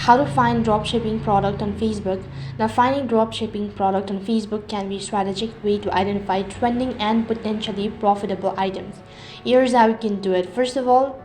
How to find dropshipping product on Facebook. Now, finding dropshipping product on Facebook can be a strategic way to identify trending and potentially profitable items. Here's how you can do it. First of all,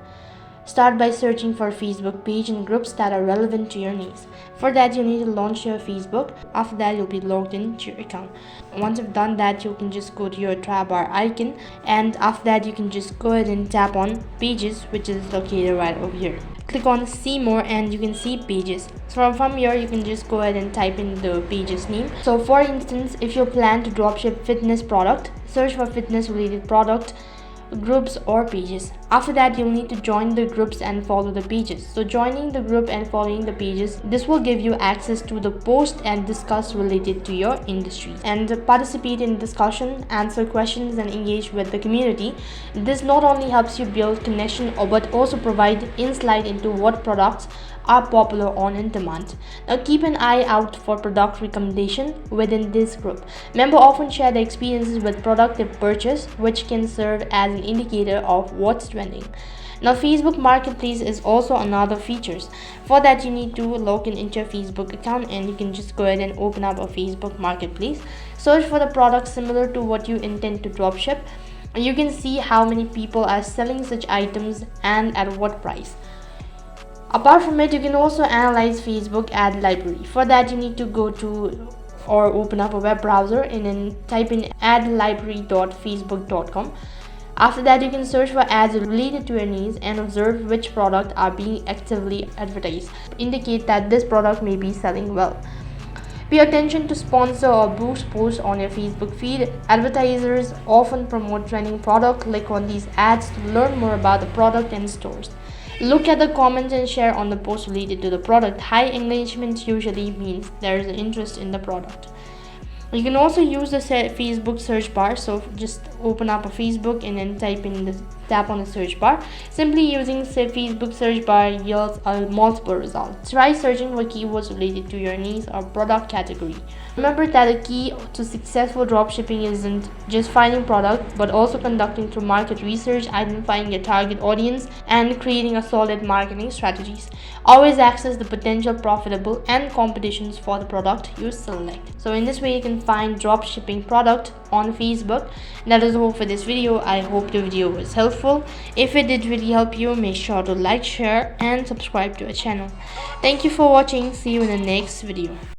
start by searching for Facebook page and groups that are relevant to your needs. For that, you need to launch your Facebook. After that, you'll be logged into your account. Once you've done that, you can just go to your tab bar icon, and after that, you can just go ahead and tap on pages, which is located right over here. Click on see more and you can see pages. So from here, you can just go ahead and type in the page's name. So for instance, if you plan to dropship fitness product, search for fitness related product groups or pages. After that, you'll need to join the groups and follow the pages. So joining the group and following the pages, this will give you access to the post and discuss related to your industry and participate in discussion, answer questions and engage with the community. This not only helps you build connection but also provide insight into what products are popular on in demand. Now keep an eye out for product recommendation within this group. Members often share their experiences with product they purchase, which can serve as an indicator of what's trending. Now Facebook Marketplace is also another features. For that, you need to log in into your Facebook account and you can just go ahead and open up a Facebook Marketplace. Search for the product similar to what you intend to dropship. You can see how many people are selling such items and at what price. Apart from it, you can also analyze Facebook ad library. For that, you need to go to or open up a web browser and then type in adlibrary.facebook.com. After that, you can search for ads related to your needs and observe which products are being actively advertised. Indicate that this product may be selling well. Pay attention to sponsor or boost posts on your Facebook feed. Advertisers often promote trending product. Click on these ads to learn more about the product and stores. Look at the comments and share on the post related to the product. High engagement usually means there is an interest in the product. You can also use the Facebook search bar. So just open up a Facebook and then tap on the search bar. Simply using Facebook search bar yields multiple results. Try searching for keywords related to your needs or product category. Remember that the key to successful dropshipping isn't just finding products, but also conducting through market research, identifying your target audience, and creating a solid marketing strategies. Always access the potential profitable and competitions for the product you select. So in this way, you can find dropshipping product on Facebook. That is all for this video. I hope the video was helpful. If it did really help you, make sure to like, share and subscribe to our channel. Thank you for watching. See you in the next video.